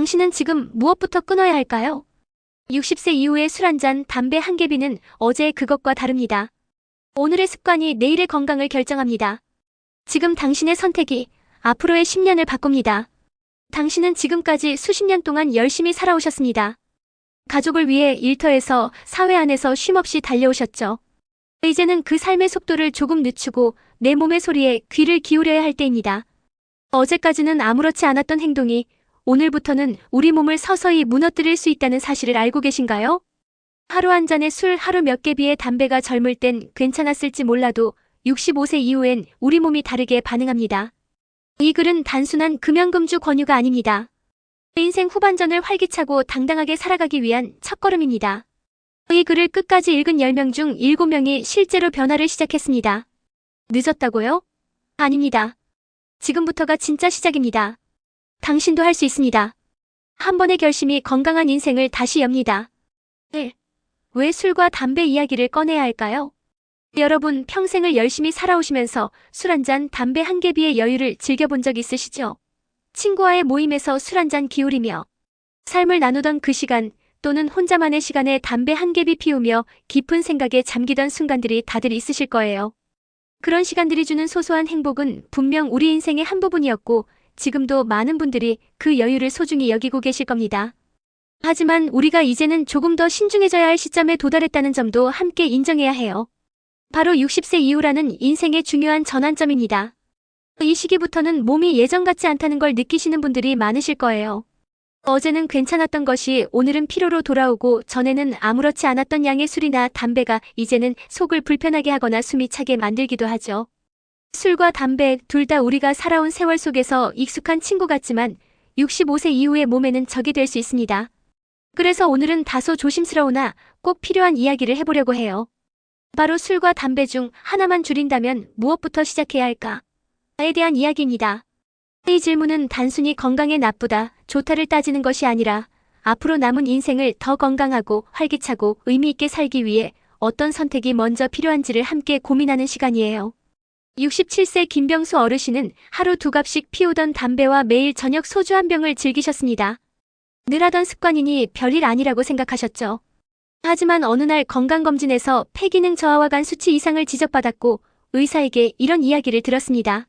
당신은 지금 무엇부터 끊어야 할까요? 60세 이후의 술 한 잔, 담배 한 개비는 어제의 그것과 다릅니다. 오늘의 습관이 내일의 건강을 결정합니다. 지금 당신의 선택이 앞으로의 10년을 바꿉니다. 당신은 지금까지 수십 년 동안 열심히 살아오셨습니다. 가족을 위해 일터에서 사회 안에서 쉼없이 달려오셨죠. 이제는 그 삶의 속도를 조금 늦추고 내 몸의 소리에 귀를 기울여야 할 때입니다. 어제까지는 아무렇지 않았던 행동이 오늘부터는 우리 몸을 서서히 무너뜨릴 수 있다는 사실을 알고 계신가요? 하루 한 잔의 술, 하루 몇 개 비의 담배가 젊을 땐 괜찮았을지 몰라도 65세 이후엔 우리 몸이 다르게 반응합니다. 이 글은 단순한 금연금주 권유가 아닙니다. 인생 후반전을 활기차고 당당하게 살아가기 위한 첫걸음입니다. 이 글을 끝까지 읽은 10명 중 7명이 실제로 변화를 시작했습니다. 늦었다고요? 아닙니다. 지금부터가 진짜 시작입니다. 당신도 할 수 있습니다. 한 번의 결심이 건강한 인생을 다시 엽니다. 1. 왜 술과 담배 이야기를 꺼내야 할까요? 여러분 평생을 열심히 살아오시면서 술 한 잔, 담배 한 개비의 여유를 즐겨본 적 있으시죠? 친구와의 모임에서 술 한 잔 기울이며 삶을 나누던 그 시간 또는 혼자만의 시간에 담배 한 개비 피우며 깊은 생각에 잠기던 순간들이 다들 있으실 거예요. 그런 시간들이 주는 소소한 행복은 분명 우리 인생의 한 부분이었고 지금도 많은 분들이 그 여유를 소중히 여기고 계실 겁니다. 하지만 우리가 이제는 조금 더 신중해져야 할 시점에 도달했다는 점도 함께 인정해야 해요. 바로 60세 이후라는 인생의 중요한 전환점입니다. 이 시기부터는 몸이 예전 같지 않다는 걸 느끼시는 분들이 많으실 거예요. 어제는 괜찮았던 것이 오늘은 피로로 돌아오고 전에는 아무렇지 않았던 양의 술이나 담배가 이제는 속을 불편하게 하거나 숨이 차게 만들기도 하죠. 술과 담배 둘 다 우리가 살아온 세월 속에서 익숙한 친구 같지만 65세 이후의 몸에는 적이 될 수 있습니다. 그래서 오늘은 다소 조심스러우나 꼭 필요한 이야기를 해보려고 해요. 바로 술과 담배 중 하나만 줄인다면 무엇부터 시작해야 할까에 대한 이야기입니다. 이 질문은 단순히 건강에 나쁘다, 좋다를 따지는 것이 아니라 앞으로 남은 인생을 더 건강하고 활기차고 의미 있게 살기 위해 어떤 선택이 먼저 필요한지를 함께 고민하는 시간이에요. 67세 김병수 어르신은 하루 2갑씩 피우던 담배와 매일 저녁 소주 한 병을 즐기셨습니다. 늘 하던 습관이니 별일 아니라고 생각하셨죠. 하지만 어느 날 건강검진에서 폐기능 저하와 간 수치 이상을 지적받았고 의사에게 이런 이야기를 들었습니다.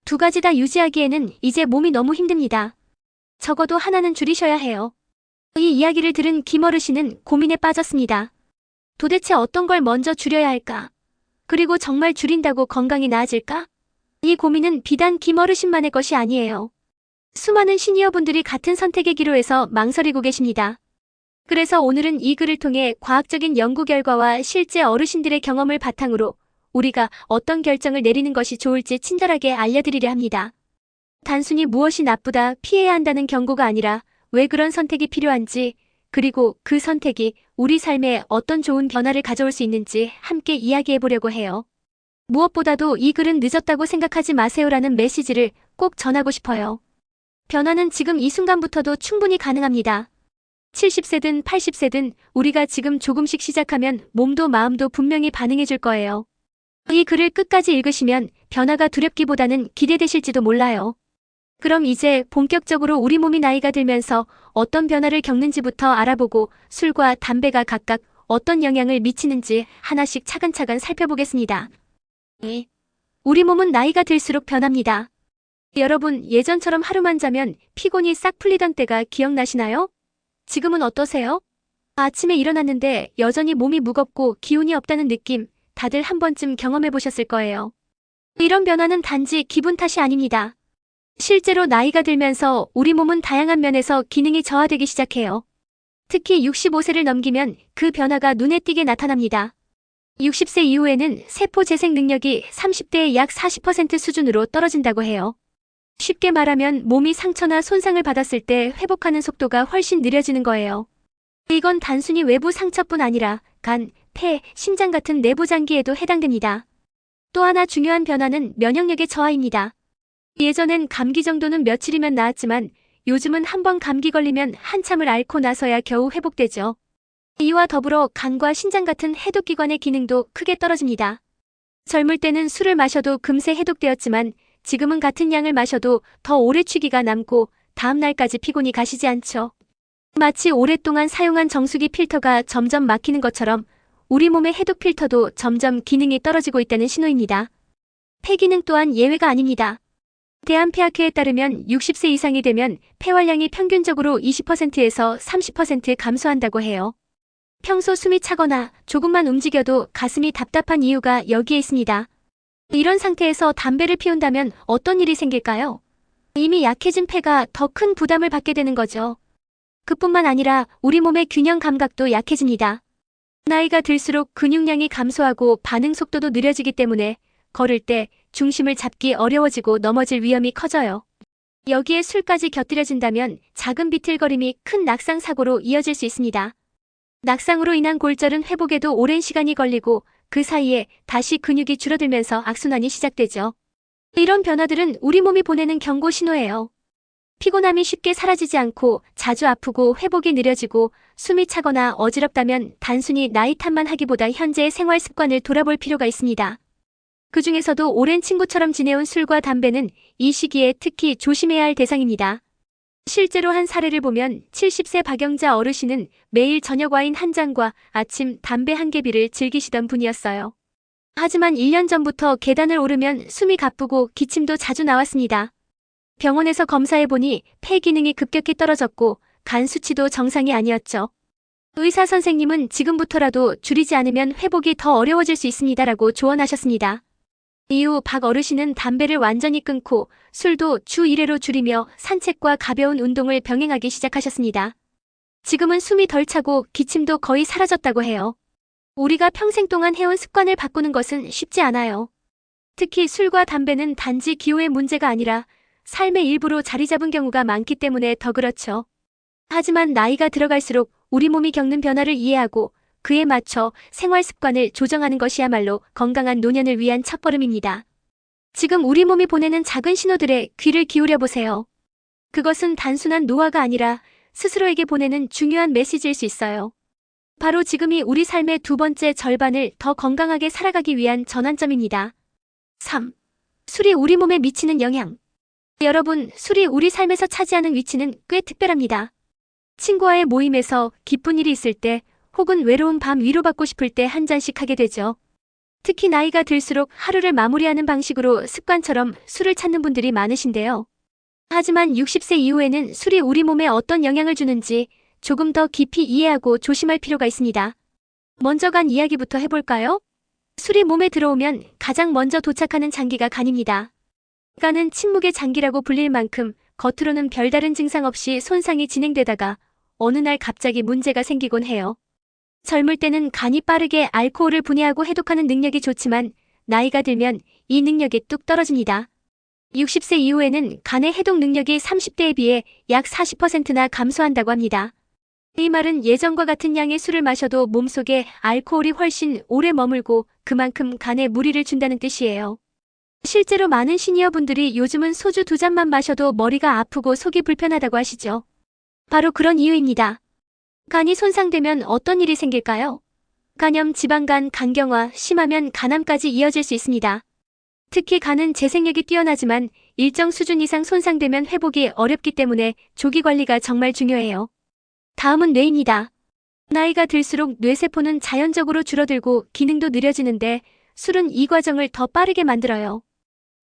2가지 다 유지하기에는 이제 몸이 너무 힘듭니다. 적어도 하나는 줄이셔야 해요. 이 이야기를 들은 김 어르신은 고민에 빠졌습니다. 도대체 어떤 걸 먼저 줄여야 할까? 그리고 정말 줄인다고 건강이 나아질까? 이 고민은 비단 김 어르신만의 것이 아니에요. 수많은 시니어분들이 같은 선택의 기로에서 망설이고 계십니다. 그래서 오늘은 이 글을 통해 과학적인 연구 결과와 실제 어르신들의 경험을 바탕으로 우리가 어떤 결정을 내리는 것이 좋을지 친절하게 알려드리려 합니다. 단순히 무엇이 나쁘다, 피해야 한다는 경고가 아니라 왜 그런 선택이 필요한지, 그리고 그 선택이 우리 삶에 어떤 좋은 변화를 가져올 수 있는지 함께 이야기해보려고 해요. 무엇보다도 이 글은 늦었다고 생각하지 마세요라는 메시지를 꼭 전하고 싶어요. 변화는 지금 이 순간부터도 충분히 가능합니다. 70세든 80세든 우리가 지금 조금씩 시작하면 몸도 마음도 분명히 반응해줄 거예요. 이 글을 끝까지 읽으시면 변화가 두렵기보다는 기대되실지도 몰라요. 그럼 이제 본격적으로 우리 몸이 나이가 들면서 어떤 변화를 겪는지부터 알아보고 술과 담배가 각각 어떤 영향을 미치는지 하나씩 차근차근 살펴보겠습니다. 우리 몸은 나이가 들수록 변합니다. 여러분, 예전처럼 하루만 자면 피곤이 싹 풀리던 때가 기억나시나요? 지금은 어떠세요? 아침에 일어났는데 여전히 몸이 무겁고 기운이 없다는 느낌 다들 한 번쯤 경험해 보셨을 거예요. 이런 변화는 단지 기분 탓이 아닙니다. 실제로 나이가 들면서 우리 몸은 다양한 면에서 기능이 저하되기 시작해요. 특히 65세를 넘기면 그 변화가 눈에 띄게 나타납니다. 60세 이후에는 세포 재생 능력이 30대의 약 40% 수준으로 떨어진다고 해요. 쉽게 말하면 몸이 상처나 손상을 받았을 때 회복하는 속도가 훨씬 느려지는 거예요. 이건 단순히 외부 상처뿐 아니라 간, 폐, 심장 같은 내부 장기에도 해당됩니다. 또 하나 중요한 변화는 면역력의 저하입니다. 예전엔 감기 정도는 며칠이면 나았지만 요즘은 한 번 감기 걸리면 한참을 앓고 나서야 겨우 회복되죠. 이와 더불어 간과 신장 같은 해독기관의 기능도 크게 떨어집니다. 젊을 때는 술을 마셔도 금세 해독되었지만 지금은 같은 양을 마셔도 더 오래 취기가 남고 다음 날까지 피곤이 가시지 않죠. 마치 오랫동안 사용한 정수기 필터가 점점 막히는 것처럼 우리 몸의 해독 필터도 점점 기능이 떨어지고 있다는 신호입니다. 폐기능 또한 예외가 아닙니다. 대한폐학회에 따르면 60세 이상이 되면 폐활량이 평균적으로 20%에서 30% 감소한다고 해요. 평소 숨이 차거나 조금만 움직여도 가슴이 답답한 이유가 여기에 있습니다. 이런 상태에서 담배를 피운다면 어떤 일이 생길까요? 이미 약해진 폐가 더 큰 부담을 받게 되는 거죠. 그뿐만 아니라 우리 몸의 균형 감각도 약해집니다. 나이가 들수록 근육량이 감소하고 반응 속도도 느려지기 때문에 걸을 때 중심을 잡기 어려워지고 넘어질 위험이 커져요. 여기에 술까지 곁들여진다면 작은 비틀거림이 큰 낙상 사고로 이어질 수 있습니다. 낙상으로 인한 골절은 회복에도 오랜 시간이 걸리고 그 사이에 다시 근육이 줄어들면서 악순환이 시작되죠. 이런 변화들은 우리 몸이 보내는 경고 신호예요. 피곤함이 쉽게 사라지지 않고 자주 아프고 회복이 느려지고 숨이 차거나 어지럽다면 단순히 나이 탓만 하기보다 현재의 생활 습관을 돌아볼 필요가 있습니다. 그 중에서도 오랜 친구처럼 지내온 술과 담배는 이 시기에 특히 조심해야 할 대상입니다. 실제로 한 사례를 보면 70세 박영자 어르신은 매일 저녁 와인 한 잔과 아침 담배 한 개비를 즐기시던 분이었어요. 하지만 1년 전부터 계단을 오르면 숨이 가쁘고 기침도 자주 나왔습니다. 병원에서 검사해보니 폐 기능이 급격히 떨어졌고 간 수치도 정상이 아니었죠. 의사 선생님은 지금부터라도 줄이지 않으면 회복이 더 어려워질 수 있습니다라고 조언하셨습니다. 이후 박 어르신은 담배를 완전히 끊고 술도 주 1회로 줄이며 산책과 가벼운 운동을 병행하기 시작하셨습니다. 지금은 숨이 덜 차고 기침도 거의 사라졌다고 해요. 우리가 평생 동안 해온 습관을 바꾸는 것은 쉽지 않아요. 특히 술과 담배는 단지 기호의 문제가 아니라 삶의 일부로 자리 잡은 경우가 많기 때문에 더 그렇죠. 하지만 나이가 들어갈수록 우리 몸이 겪는 변화를 이해하고 그에 맞춰 생활 습관을 조정하는 것이야말로 건강한 노년을 위한 첫걸음입니다. 지금 우리 몸이 보내는 작은 신호들에 귀를 기울여 보세요. 그것은 단순한 노화가 아니라 스스로에게 보내는 중요한 메시지일 수 있어요. 바로 지금이 우리 삶의 두 번째 절반을 더 건강하게 살아가기 위한 전환점입니다. 3. 술이 우리 몸에 미치는 영향. 여러분, 술이 우리 삶에서 차지하는 위치는 꽤 특별합니다. 친구와의 모임에서 기쁜 일이 있을 때 혹은 외로운 밤 위로받고 싶을 때 한 잔씩 하게 되죠. 특히 나이가 들수록 하루를 마무리하는 방식으로 습관처럼 술을 찾는 분들이 많으신데요. 하지만 60세 이후에는 술이 우리 몸에 어떤 영향을 주는지 조금 더 깊이 이해하고 조심할 필요가 있습니다. 먼저 간 이야기부터 해볼까요? 술이 몸에 들어오면 가장 먼저 도착하는 장기가 간입니다. 간은 침묵의 장기라고 불릴 만큼 겉으로는 별다른 증상 없이 손상이 진행되다가 어느 날 갑자기 문제가 생기곤 해요. 젊을 때는 간이 빠르게 알코올을 분해하고 해독하는 능력이 좋지만 나이가 들면 이 능력이 뚝 떨어집니다. 60세 이후에는 간의 해독 능력이 30대에 비해 약 40%나 감소한다고 합니다. 이 말은 예전과 같은 양의 술을 마셔도 몸속에 알코올이 훨씬 오래 머물고 그만큼 간에 무리를 준다는 뜻이에요. 실제로 많은 시니어분들이 요즘은 소주 2잔만 마셔도 머리가 아프고 속이 불편하다고 하시죠. 바로 그런 이유입니다. 간이 손상되면 어떤 일이 생길까요? 간염, 지방간, 간경화, 심하면 간암까지 이어질 수 있습니다. 특히 간은 재생력이 뛰어나지만 일정 수준 이상 손상되면 회복이 어렵기 때문에 조기 관리가 정말 중요해요. 다음은 뇌입니다. 나이가 들수록 뇌세포는 자연적으로 줄어들고 기능도 느려지는데 술은 이 과정을 더 빠르게 만들어요.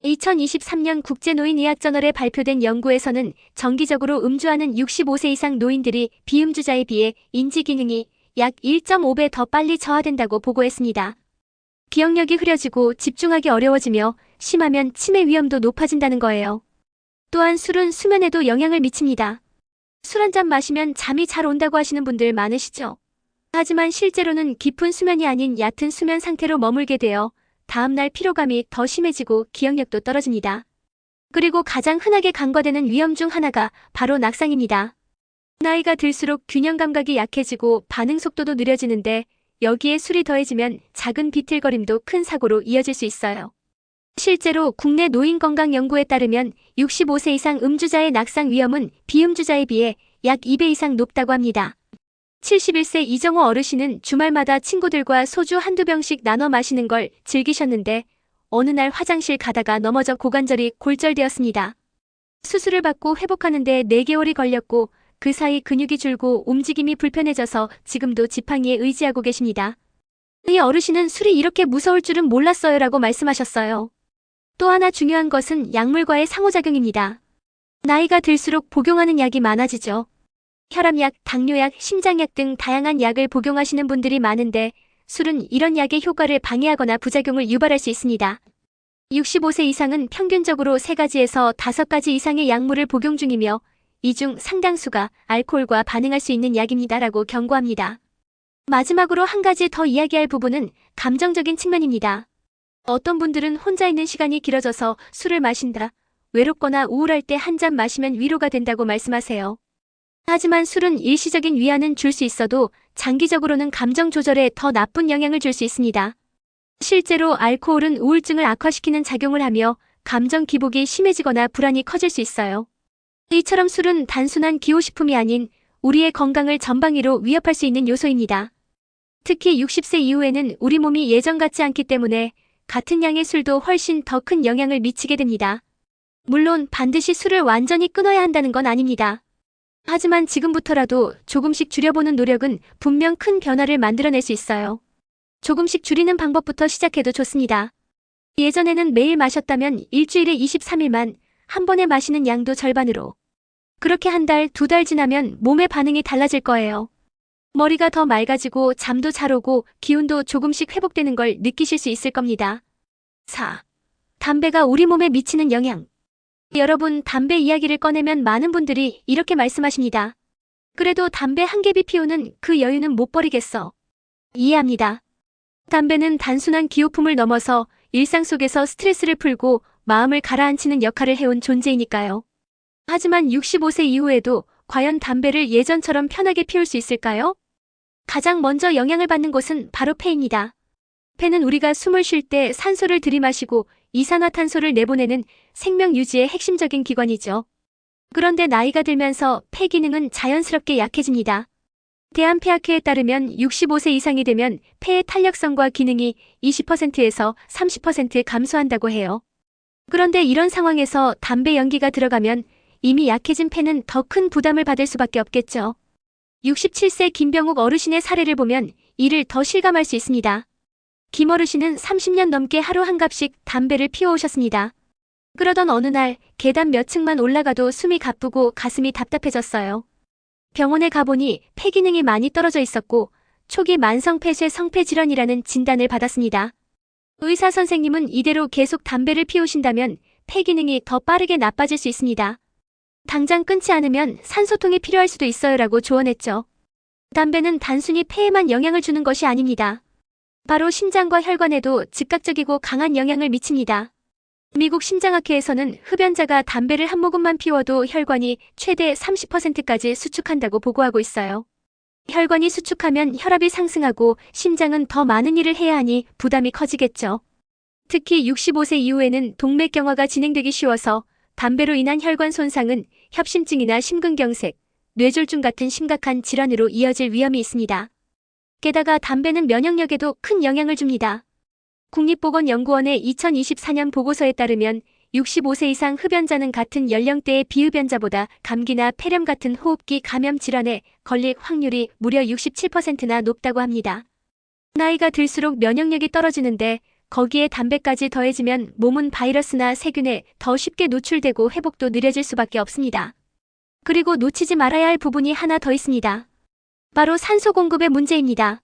2023년 국제노인의학저널에 발표된 연구에서는 정기적으로 음주하는 65세 이상 노인들이 비음주자에 비해 인지 기능이 약 1.5배 더 빨리 저하된다고 보고했습니다. 기억력이 흐려지고 집중하기 어려워지며 심하면 치매 위험도 높아진다는 거예요. 또한 술은 수면에도 영향을 미칩니다. 술 한 잔 마시면 잠이 잘 온다고 하시는 분들 많으시죠? 하지만 실제로는 깊은 수면이 아닌 얕은 수면 상태로 머물게 되어 다음날 피로감이 더 심해지고 기억력도 떨어집니다. 그리고 가장 흔하게 간과되는 위험 중 하나가 바로 낙상입니다. 나이가 들수록 균형 감각이 약해지고 반응 속도도 느려지는데 여기에 술이 더해지면 작은 비틀거림도 큰 사고로 이어질 수 있어요. 실제로 국내 노인건강 연구에 따르면 65세 이상 음주자의 낙상 위험은 비음주자에 비해 약 2배 이상 높다고 합니다. 71세 이정호 어르신은 주말마다 친구들과 소주 한두 병씩 나눠 마시는 걸 즐기셨는데 어느 날 화장실 가다가 넘어져 고관절이 골절되었습니다. 수술을 받고 회복하는데 4개월이 걸렸고 그 사이 근육이 줄고 움직임이 불편해져서 지금도 지팡이에 의지하고 계십니다. 이 어르신은 술이 이렇게 무서울 줄은 몰랐어요라고 말씀하셨어요. 또 하나 중요한 것은 약물과의 상호작용입니다. 나이가 들수록 복용하는 약이 많아지죠. 혈압약, 당뇨약, 심장약 등 다양한 약을 복용하시는 분들이 많은데 술은 이런 약의 효과를 방해하거나 부작용을 유발할 수 있습니다. 65세 이상은 평균적으로 3가지에서 5가지 이상의 약물을 복용 중이며 이 중 상당수가 알코올과 반응할 수 있는 약입니다라고 경고합니다. 마지막으로 한 가지 더 이야기할 부분은 감정적인 측면입니다. 어떤 분들은 혼자 있는 시간이 길어져서 술을 마신다, 외롭거나 우울할 때 한 잔 마시면 위로가 된다고 말씀하세요. 하지만 술은 일시적인 위안은 줄 수 있어도 장기적으로는 감정 조절에 더 나쁜 영향을 줄 수 있습니다. 실제로 알코올은 우울증을 악화시키는 작용을 하며 감정 기복이 심해지거나 불안이 커질 수 있어요. 이처럼 술은 단순한 기호식품이 아닌 우리의 건강을 전방위로 위협할 수 있는 요소입니다. 특히 60세 이후에는 우리 몸이 예전 같지 않기 때문에 같은 양의 술도 훨씬 더 큰 영향을 미치게 됩니다. 물론 반드시 술을 완전히 끊어야 한다는 건 아닙니다. 하지만 지금부터라도 조금씩 줄여보는 노력은 분명 큰 변화를 만들어낼 수 있어요. 조금씩 줄이는 방법부터 시작해도 좋습니다. 예전에는 매일 마셨다면 일주일에 23일만 한 번에 마시는 양도 절반으로. 그렇게 한 달, 2달 지나면 몸의 반응이 달라질 거예요. 머리가 더 맑아지고 잠도 잘 오고 기운도 조금씩 회복되는 걸 느끼실 수 있을 겁니다. 4. 담배가 우리 몸에 미치는 영향. 여러분, 담배 이야기를 꺼내면 많은 분들이 이렇게 말씀하십니다. 그래도 담배 한 개비 피우는 그 여유는 못 버리겠어. 이해합니다. 담배는 단순한 기호품을 넘어서 일상 속에서 스트레스를 풀고 마음을 가라앉히는 역할을 해온 존재이니까요. 하지만 65세 이후에도 과연 담배를 예전처럼 편하게 피울 수 있을까요? 가장 먼저 영향을 받는 곳은 바로 폐입니다. 폐는 우리가 숨을 쉴 때 산소를 들이마시고 이산화탄소를 내보내는 생명 유지의 핵심적인 기관이죠. 그런데 나이가 들면서 폐 기능은 자연스럽게 약해집니다. 대한폐학회에 따르면 65세 이상이 되면 폐의 탄력성과 기능이 20%에서 30% 감소한다고 해요. 그런데 이런 상황에서 담배 연기가 들어가면 이미 약해진 폐는 더 큰 부담을 받을 수밖에 없겠죠. 67세 김병욱 어르신의 사례를 보면 이를 더 실감할 수 있습니다. 김 어르신은 30년 넘게 하루 한 갑씩 담배를 피워오셨습니다. 그러던 어느 날 계단 몇 층만 올라가도 숨이 가쁘고 가슴이 답답해졌어요. 병원에 가보니 폐 기능이 많이 떨어져 있었고 초기 만성폐쇄 성폐질환이라는 진단을 받았습니다. 의사 선생님은 이대로 계속 담배를 피우신다면 폐 기능이 더 빠르게 나빠질 수 있습니다. 당장 끊지 않으면 산소통이 필요할 수도 있어요라고 조언했죠. 담배는 단순히 폐에만 영향을 주는 것이 아닙니다. 바로 심장과 혈관에도 즉각적이고 강한 영향을 미칩니다. 미국 심장학회에서는 흡연자가 담배를 한 모금만 피워도 혈관이 최대 30%까지 수축한다고 보고하고 있어요. 혈관이 수축하면 혈압이 상승하고 심장은 더 많은 일을 해야 하니 부담이 커지겠죠. 특히 65세 이후에는 동맥경화가 진행되기 쉬워서 담배로 인한 혈관 손상은 협심증이나 심근경색, 뇌졸중 같은 심각한 질환으로 이어질 위험이 있습니다. 게다가 담배는 면역력에도 큰 영향을 줍니다. 국립보건연구원의 2024년 보고서에 따르면 65세 이상 흡연자는 같은 연령대의 비흡연자보다 감기나 폐렴 같은 호흡기 감염 질환에 걸릴 확률이 무려 67%나 높다고 합니다. 나이가 들수록 면역력이 떨어지는데 거기에 담배까지 더해지면 몸은 바이러스나 세균에 더 쉽게 노출되고 회복도 느려질 수밖에 없습니다. 그리고 놓치지 말아야 할 부분이 하나 더 있습니다. 바로 산소 공급의 문제입니다.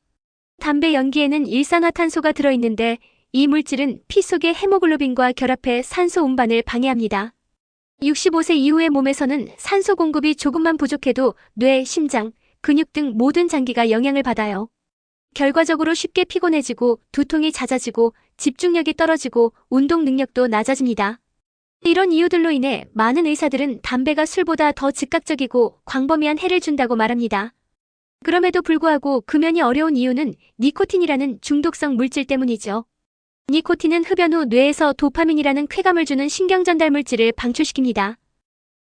담배 연기에는 일산화탄소가 들어있는데 이 물질은 피 속의 헤모글로빈과 결합해 산소 운반을 방해합니다. 65세 이후의 몸에서는 산소 공급이 조금만 부족해도 뇌, 심장, 근육 등 모든 장기가 영향을 받아요. 결과적으로 쉽게 피곤해지고 두통이 잦아지고 집중력이 떨어지고 운동 능력도 낮아집니다. 이런 이유들로 인해 많은 의사들은 담배가 술보다 더 즉각적이고 광범위한 해를 준다고 말합니다. 그럼에도 불구하고 금연이 어려운 이유는 니코틴이라는 중독성 물질 때문이죠. 니코틴은 흡연 후 뇌에서 도파민이라는 쾌감을 주는 신경전달 물질을 방출시킵니다.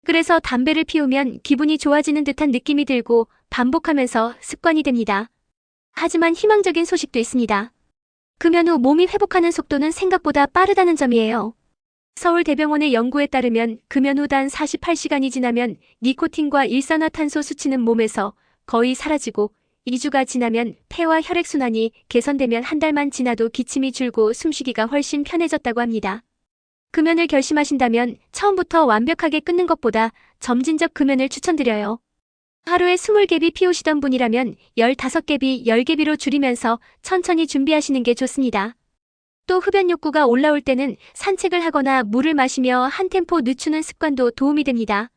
그래서 담배를 피우면 기분이 좋아지는 듯한 느낌이 들고 반복하면서 습관이 됩니다. 하지만 희망적인 소식도 있습니다. 금연 후 몸이 회복하는 속도는 생각보다 빠르다는 점이에요. 서울대병원의 연구에 따르면 금연 후 단 48시간이 지나면 니코틴과 일산화탄소 수치는 몸에서 거의 사라지고 2주가 지나면 폐와 혈액순환이 개선되면 한 달만 지나도 기침이 줄고 숨쉬기가 훨씬 편해졌다고 합니다. 금연을 결심하신다면 처음부터 완벽하게 끊는 것보다 점진적 금연을 추천드려요. 하루에 20갭이 피우시던 분이라면 15갭이 10갭으로 줄이면서 천천히 준비하시는 게 좋습니다. 또 흡연 욕구가 올라올 때는 산책을 하거나 물을 마시며 한 템포 늦추는 습관도 도움이 됩니다.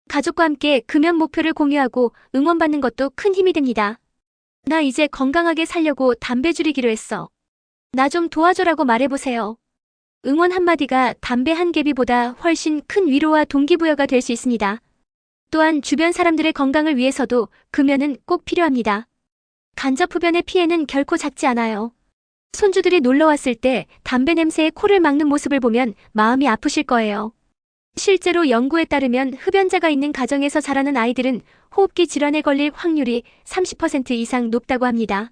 가족과 함께 금연 목표를 공유하고 응원받는 것도 큰 힘이 됩니다. 나 이제 건강하게 살려고 담배 줄이기로 했어. 나 좀 도와줘라고 말해보세요. 응원 한마디가 담배 한 개비보다 훨씬 큰 위로와 동기부여가 될 수 있습니다. 또한 주변 사람들의 건강을 위해서도 금연은 꼭 필요합니다. 간접 흡연의 피해는 결코 작지 않아요. 손주들이 놀러 왔을 때 담배 냄새에 코를 막는 모습을 보면 마음이 아프실 거예요. 실제로 연구에 따르면 흡연자가 있는 가정에서 자라는 아이들은 호흡기 질환에 걸릴 확률이 30% 이상 높다고 합니다.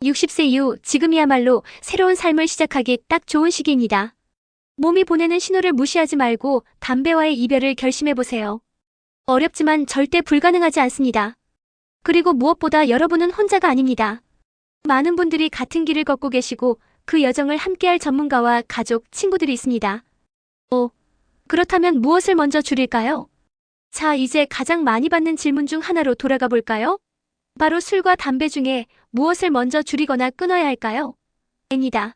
60세 이후 지금이야말로 새로운 삶을 시작하기 딱 좋은 시기입니다. 몸이 보내는 신호를 무시하지 말고 담배와의 이별을 결심해보세요. 어렵지만 절대 불가능하지 않습니다. 그리고 무엇보다 여러분은 혼자가 아닙니다. 많은 분들이 같은 길을 걷고 계시고 그 여정을 함께할 전문가와 가족, 친구들이 있습니다. 그렇다면 무엇을 먼저 줄일까요? 자, 이제 가장 많이 받는 질문 중 하나로 돌아가 볼까요? 바로 술과 담배 중에 무엇을 먼저 줄이거나 끊어야 할까요? 입니다.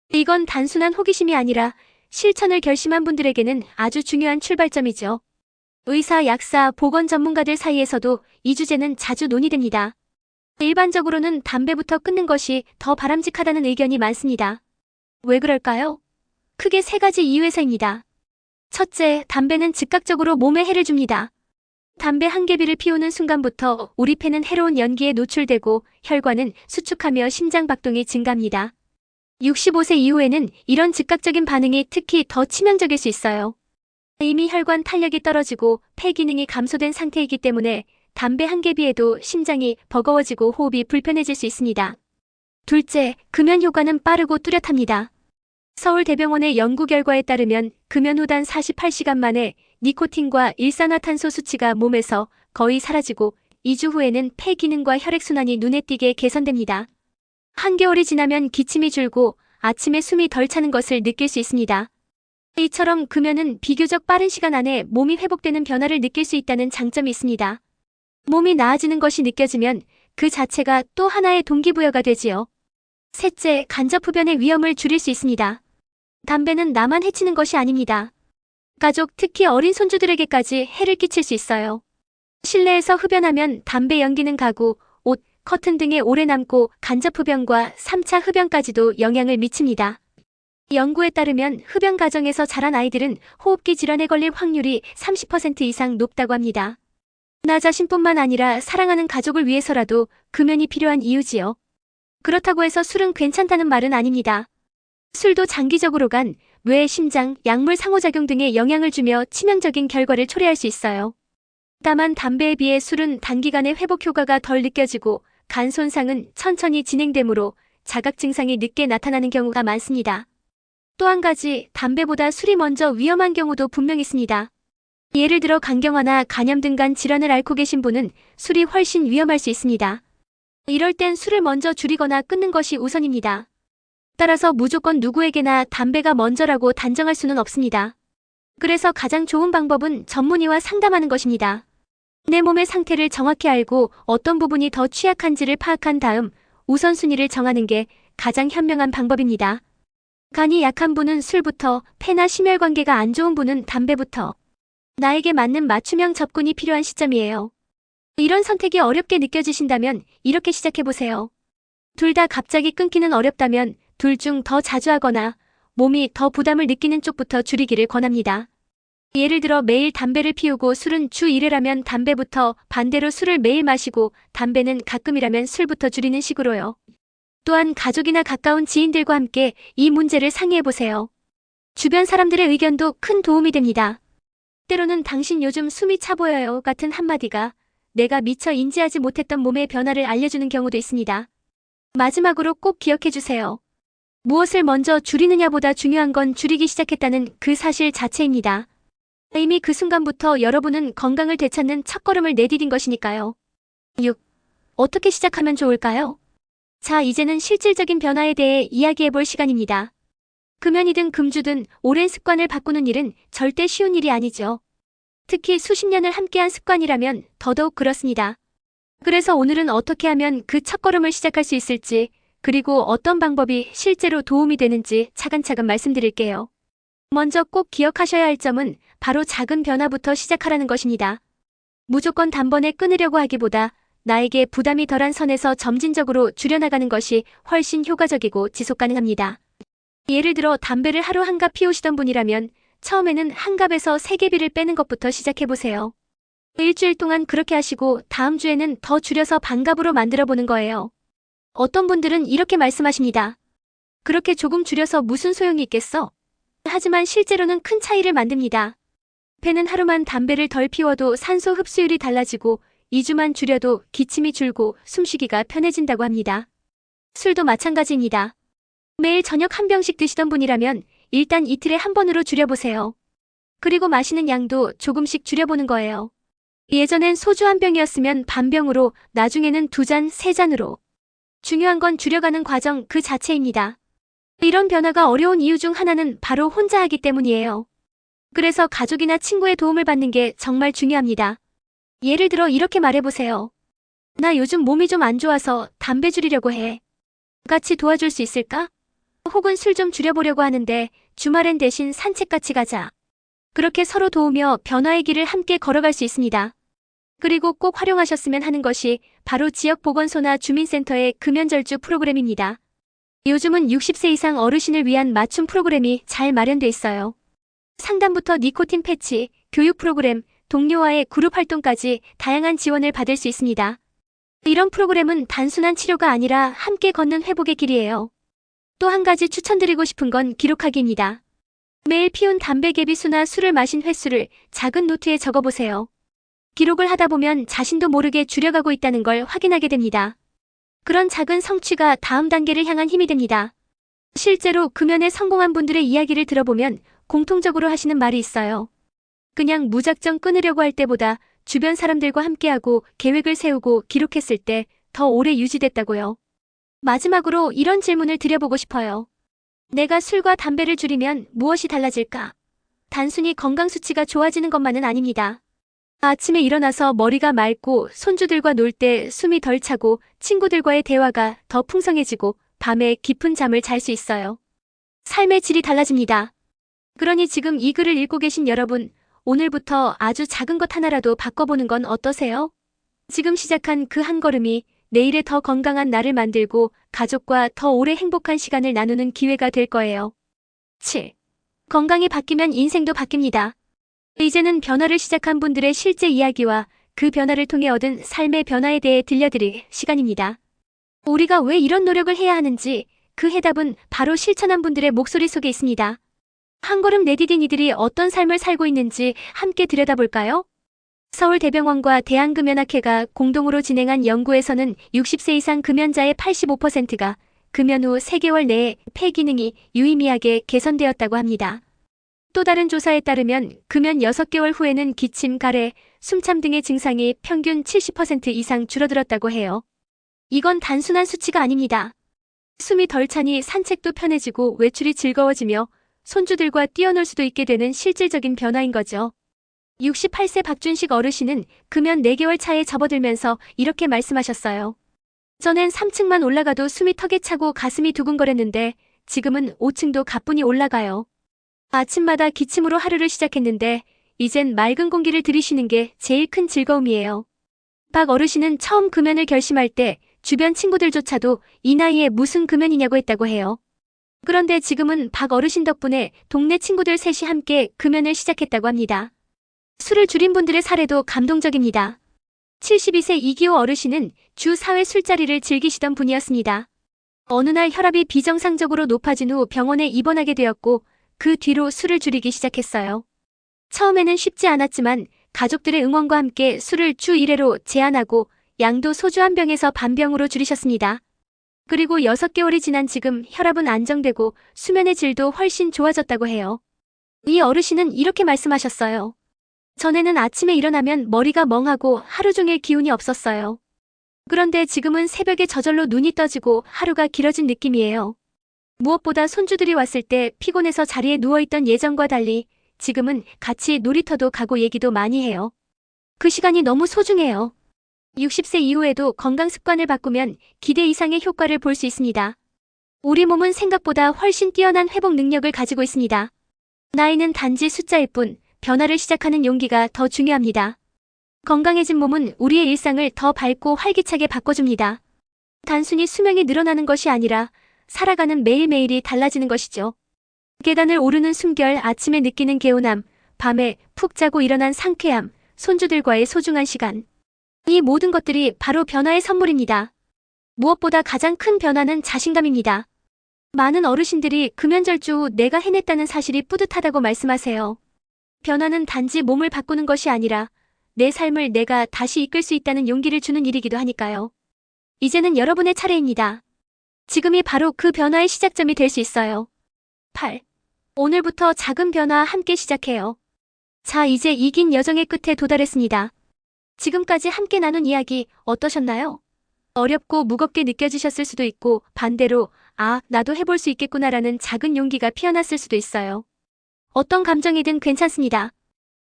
이건 단순한 호기심이 아니라 실천을 결심한 분들에게는 아주 중요한 출발점이죠. 의사, 약사, 보건 전문가들 사이에서도 이 주제는 자주 논의됩니다. 일반적으로는 담배부터 끊는 것이 더 바람직하다는 의견이 많습니다. 왜 그럴까요? 크게 세 가지 이유에서입니다. 첫째, 담배는 즉각적으로 몸에 해를 줍니다. 담배 한 개비를 피우는 순간부터 우리 폐는 해로운 연기에 노출되고 혈관은 수축하며 심장 박동이 증가합니다. 65세 이후에는 이런 즉각적인 반응이 특히 더 치명적일 수 있어요. 이미 혈관 탄력이 떨어지고 폐 기능이 감소된 상태이기 때문에 담배 한 개비에도 심장이 버거워지고 호흡이 불편해질 수 있습니다. 둘째, 금연 효과는 빠르고 뚜렷합니다. 서울대병원의 연구 결과에 따르면 금연 후 단 48시간 만에 니코틴과 일산화탄소 수치가 몸에서 거의 사라지고 2주 후에는 폐 기능과 혈액순환이 눈에 띄게 개선됩니다. 한겨울이 지나면 기침이 줄고 아침에 숨이 덜 차는 것을 느낄 수 있습니다. 이처럼 금연은 비교적 빠른 시간 안에 몸이 회복되는 변화를 느낄 수 있다는 장점이 있습니다. 몸이 나아지는 것이 느껴지면 그 자체가 또 하나의 동기부여가 되지요. 셋째, 간접 흡연의 위험을 줄일 수 있습니다. 담배는 나만 해치는 것이 아닙니다. 가족, 특히 어린 손주들에게까지 해를 끼칠 수 있어요. 실내에서 흡연하면 담배 연기는 가구, 옷, 커튼 등에 오래 남고 간접 흡연과 3차 흡연까지도 영향을 미칩니다. 연구에 따르면 흡연 가정에서 자란 아이들은 호흡기 질환에 걸릴 확률이 30% 이상 높다고 합니다. 나 자신뿐만 아니라 사랑하는 가족을 위해서라도 금연이 필요한 이유지요. 그렇다고 해서 술은 괜찮다는 말은 아닙니다. 술도 장기적으로 간, 뇌, 심장, 약물 상호작용 등에 영향을 주며 치명적인 결과를 초래할 수 있어요. 다만 담배에 비해 술은 단기간에 회복 효과가 덜 느껴지고 간 손상은 천천히 진행되므로 자각 증상이 늦게 나타나는 경우가 많습니다. 또 한 가지, 담배보다 술이 먼저 위험한 경우도 분명 있습니다. 예를 들어 간경화나 간염 등 간 질환을 앓고 계신 분은 술이 훨씬 위험할 수 있습니다. 이럴 땐 술을 먼저 줄이거나 끊는 것이 우선입니다. 따라서 무조건 누구에게나 담배가 먼저라고 단정할 수는 없습니다. 그래서 가장 좋은 방법은 전문의와 상담하는 것입니다. 내 몸의 상태를 정확히 알고 어떤 부분이 더 취약한지를 파악한 다음 우선순위를 정하는 게 가장 현명한 방법입니다. 간이 약한 분은 술부터, 폐나 심혈관계가 안 좋은 분은 담배부터. 나에게 맞는 맞춤형 접근이 필요한 시점이에요. 이런 선택이 어렵게 느껴지신다면 이렇게 시작해보세요. 둘 다 갑자기 끊기는 어렵다면 둘 중 더 자주 하거나 몸이 더 부담을 느끼는 쪽부터 줄이기를 권합니다. 예를 들어 매일 담배를 피우고 술은 주 1회라면 담배부터, 반대로 술을 매일 마시고 담배는 가끔이라면 술부터 줄이는 식으로요. 또한 가족이나 가까운 지인들과 함께 이 문제를 상의해보세요. 주변 사람들의 의견도 큰 도움이 됩니다. 때로는 당신 요즘 숨이 차 보여요 같은 한마디가 내가 미처 인지하지 못했던 몸의 변화를 알려주는 경우도 있습니다. 마지막으로 꼭 기억해주세요. 무엇을 먼저 줄이느냐보다 중요한 건 줄이기 시작했다는 그 사실 자체입니다. 이미 그 순간부터 여러분은 건강을 되찾는 첫걸음을 내디딘 것이니까요. 6. 어떻게 시작하면 좋을까요? 자, 이제는 실질적인 변화에 대해 이야기해볼 시간입니다. 금연이든 금주든 오랜 습관을 바꾸는 일은 절대 쉬운 일이 아니죠. 특히 수십 년을 함께한 습관이라면 더더욱 그렇습니다. 그래서 오늘은 어떻게 하면 그 첫걸음을 시작할 수 있을지, 그리고 어떤 방법이 실제로 도움이 되는지 차근차근 말씀드릴게요. 먼저 꼭 기억하셔야 할 점은 바로 작은 변화부터 시작하라는 것입니다. 무조건 단번에 끊으려고 하기보다 나에게 부담이 덜한 선에서 점진적으로 줄여나가는 것이 훨씬 효과적이고 지속 가능합니다. 예를 들어 담배를 하루 한 갑 피우시던 분이라면 처음에는 한 갑에서 3개비를 빼는 것부터 시작해보세요. 일주일 동안 그렇게 하시고 다음 주에는 더 줄여서 반갑으로 만들어보는 거예요. 어떤 분들은 이렇게 말씀하십니다. 그렇게 조금 줄여서 무슨 소용이 있겠어? 하지만 실제로는 큰 차이를 만듭니다. 폐는 하루만 담배를 덜 피워도 산소 흡수율이 달라지고 2주만 줄여도 기침이 줄고 숨쉬기가 편해진다고 합니다. 술도 마찬가지입니다. 매일 저녁 한 병씩 드시던 분이라면 일단 이틀에 한 번으로 줄여보세요. 그리고 마시는 양도 조금씩 줄여보는 거예요. 예전엔 소주 한 병이었으면 반병으로, 나중에는 2잔, 3잔으로. 중요한 건 줄여가는 과정 그 자체입니다. 이런 변화가 어려운 이유 중 하나는 바로 혼자 하기 때문이에요. 그래서 가족이나 친구의 도움을 받는 게 정말 중요합니다. 예를 들어 이렇게 말해보세요. 나 요즘 몸이 좀 안 좋아서 담배 줄이려고 해. 같이 도와줄 수 있을까? 혹은 술 좀 줄여보려고 하는데 주말엔 대신 산책 같이 가자. 그렇게 서로 도우며 변화의 길을 함께 걸어갈 수 있습니다. 그리고 꼭 활용하셨으면 하는 것이 바로 지역보건소나 주민센터의 금연절주 프로그램입니다. 요즘은 60세 이상 어르신을 위한 맞춤 프로그램이 잘 마련돼 있어요. 상담부터 니코틴 패치, 교육 프로그램, 동료와의 그룹 활동까지 다양한 지원을 받을 수 있습니다. 이런 프로그램은 단순한 치료가 아니라 함께 걷는 회복의 길이에요. 또 한 가지 추천드리고 싶은 건 기록하기입니다. 매일 피운 담배 개비수나 술을 마신 횟수를 작은 노트에 적어보세요. 기록을 하다 보면 자신도 모르게 줄여가고 있다는 걸 확인하게 됩니다. 그런 작은 성취가 다음 단계를 향한 힘이 됩니다. 실제로 금연에 성공한 분들의 이야기를 들어보면 공통적으로 하시는 말이 있어요. 그냥 무작정 끊으려고 할 때보다 주변 사람들과 함께하고 계획을 세우고 기록했을 때 더 오래 유지됐다고요. 마지막으로 이런 질문을 드려보고 싶어요. 내가 술과 담배를 줄이면 무엇이 달라질까? 단순히 건강 수치가 좋아지는 것만은 아닙니다. 아침에 일어나서 머리가 맑고 손주들과 놀 때 숨이 덜 차고 친구들과의 대화가 더 풍성해지고 밤에 깊은 잠을 잘 수 있어요. 삶의 질이 달라집니다. 그러니 지금 이 글을 읽고 계신 여러분, 오늘부터 아주 작은 것 하나라도 바꿔보는 건 어떠세요? 지금 시작한 그 한 걸음이 내일의 더 건강한 나를 만들고 가족과 더 오래 행복한 시간을 나누는 기회가 될 거예요. 7. 건강이 바뀌면 인생도 바뀝니다. 이제는 변화를 시작한 분들의 실제 이야기와 그 변화를 통해 얻은 삶의 변화에 대해 들려드릴 시간입니다. 우리가 왜 이런 노력을 해야 하는지 그 해답은 바로 실천한 분들의 목소리 속에 있습니다. 한 걸음 내디딘 이들이 어떤 삶을 살고 있는지 함께 들여다볼까요? 서울대병원과 대한금연학회가 공동으로 진행한 연구에서는 60세 이상 금연자의 85%가 금연 후 3개월 내에 폐 기능이 유의미하게 개선되었다고 합니다. 또 다른 조사에 따르면 금연 6개월 후에는 기침, 가래, 숨참 등의 증상이 평균 70% 이상 줄어들었다고 해요. 이건 단순한 수치가 아닙니다. 숨이 덜 차니 산책도 편해지고 외출이 즐거워지며 손주들과 뛰어놀 수도 있게 되는 실질적인 변화인 거죠. 68세 박준식 어르신은 금연 4개월 차에 접어들면서 이렇게 말씀하셨어요. 전엔 3층만 올라가도 숨이 턱에 차고 가슴이 두근거렸는데 지금은 5층도 가뿐히 올라가요. 아침마다 기침으로 하루를 시작했는데 이젠 맑은 공기를 들이쉬는 게 제일 큰 즐거움이에요. 박 어르신은 처음 금연을 결심할 때 주변 친구들조차도 이 나이에 무슨 금연이냐고 했다고 해요. 그런데 지금은 박 어르신 덕분에 동네 친구들 셋이 함께 금연을 시작했다고 합니다. 술을 줄인 분들의 사례도 감동적입니다. 72세 이기호 어르신은 주 4회 술자리를 즐기시던 분이었습니다. 어느 날 혈압이 비정상적으로 높아진 후 병원에 입원하게 되었고 그 뒤로 술을 줄이기 시작했어요. 처음에는 쉽지 않았지만 가족들의 응원과 함께 술을 주 1회로 제한하고 양도 소주 한 병에서 반 병으로 줄이셨습니다. 그리고 6개월이 지난 지금 혈압은 안정되고 수면의 질도 훨씬 좋아졌다고 해요. 이 어르신은 이렇게 말씀하셨어요. 전에는 아침에 일어나면 머리가 멍하고 하루 종일 기운이 없었어요. 그런데 지금은 새벽에 저절로 눈이 떠지고 하루가 길어진 느낌이에요. 무엇보다 손주들이 왔을 때 피곤해서 자리에 누워있던 예전과 달리 지금은 같이 놀이터도 가고 얘기도 많이 해요. 그 시간이 너무 소중해요. 60세 이후에도 건강 습관을 바꾸면 기대 이상의 효과를 볼 수 있습니다. 우리 몸은 생각보다 훨씬 뛰어난 회복 능력을 가지고 있습니다. 나이는 단지 숫자일 뿐 변화를 시작하는 용기가 더 중요합니다. 건강해진 몸은 우리의 일상을 더 밝고 활기차게 바꿔줍니다. 단순히 수명이 늘어나는 것이 아니라 살아가는 매일매일이 달라지는 것이죠. 계단을 오르는 숨결, 아침에 느끼는 개운함, 밤에 푹 자고 일어난 상쾌함, 손주들과의 소중한 시간. 이 모든 것들이 바로 변화의 선물입니다. 무엇보다 가장 큰 변화는 자신감입니다. 많은 어르신들이 금연절주 후 내가 해냈다는 사실이 뿌듯하다고 말씀하세요. 변화는 단지 몸을 바꾸는 것이 아니라 내 삶을 내가 다시 이끌 수 있다는 용기를 주는 일이기도 하니까요. 이제는 여러분의 차례입니다. 지금이 바로 그 변화의 시작점이 될 수 있어요. 8. 오늘부터 작은 변화 함께 시작해요. 자, 이제 이 긴 여정의 끝에 도달했습니다. 지금까지 함께 나눈 이야기 어떠셨나요? 어렵고 무겁게 느껴지셨을 수도 있고 반대로 나도 해볼 수 있겠구나라는 작은 용기가 피어났을 수도 있어요. 어떤 감정이든 괜찮습니다.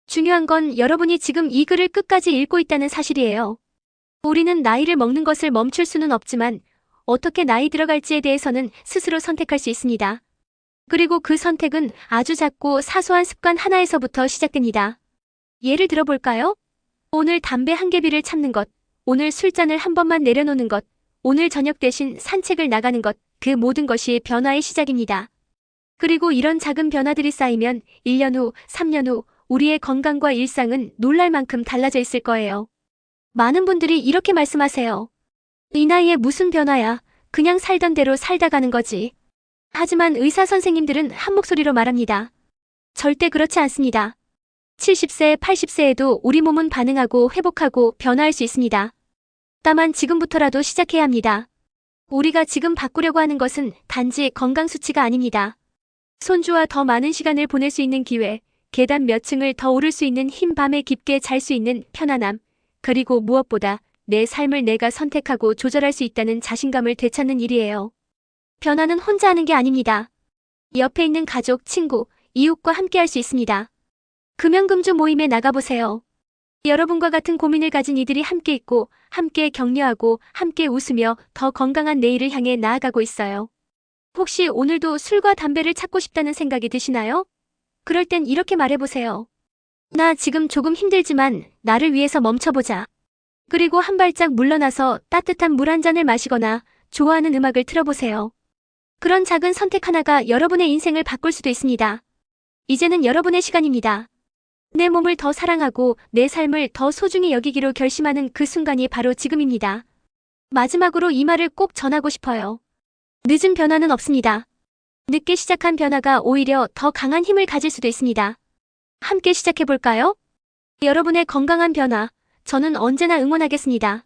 중요한 건 여러분이 지금 이 글을 끝까지 읽고 있다는 사실이에요. 우리는 나이를 먹는 것을 멈출 수는 없지만 어떻게 나이 들어갈지에 대해서는 스스로 선택할 수 있습니다. 그리고 그 선택은 아주 작고 사소한 습관 하나에서부터 시작됩니다. 예를 들어볼까요? 오늘 담배 한 개비를 참는 것, 오늘 술잔을 한 번만 내려놓는 것, 오늘 저녁 대신 산책을 나가는 것, 그 모든 것이 변화의 시작입니다. 그리고 이런 작은 변화들이 쌓이면 1년 후, 3년 후 우리의 건강과 일상은 놀랄 만큼 달라져 있을 거예요. 많은 분들이 이렇게 말씀하세요. 이 나이에 무슨 변화야? 그냥 살던 대로 살다 가는 거지. 하지만 의사 선생님들은 한 목소리로 말합니다. 절대 그렇지 않습니다. 70세, 80세에도 우리 몸은 반응하고 회복하고 변화할 수 있습니다. 다만 지금부터라도 시작해야 합니다. 우리가 지금 바꾸려고 하는 것은 단지 건강 수치가 아닙니다. 손주와 더 많은 시간을 보낼 수 있는 기회, 계단 몇 층을 더 오를 수 있는 힘, 밤에 깊게 잘 수 있는 편안함, 그리고 무엇보다 내 삶을 내가 선택하고 조절할 수 있다는 자신감을 되찾는 일이에요. 변화는 혼자 하는 게 아닙니다. 옆에 있는 가족, 친구, 이웃과 함께 할 수 있습니다. 금연금주 모임에 나가보세요. 여러분과 같은 고민을 가진 이들이 함께 있고, 함께 격려하고, 함께 웃으며 더 건강한 내일을 향해 나아가고 있어요. 혹시 오늘도 술과 담배를 찾고 싶다는 생각이 드시나요? 그럴 땐 이렇게 말해보세요. 나 지금 조금 힘들지만 나를 위해서 멈춰보자. 그리고 한 발짝 물러나서 따뜻한 물 한 잔을 마시거나 좋아하는 음악을 틀어보세요. 그런 작은 선택 하나가 여러분의 인생을 바꿀 수도 있습니다. 이제는 여러분의 시간입니다. 내 몸을 더 사랑하고 내 삶을 더 소중히 여기기로 결심하는 그 순간이 바로 지금입니다. 마지막으로 이 말을 꼭 전하고 싶어요. 늦은 변화는 없습니다. 늦게 시작한 변화가 오히려 더 강한 힘을 가질 수도 있습니다. 함께 시작해볼까요? 여러분의 건강한 변화, 저는 언제나 응원하겠습니다.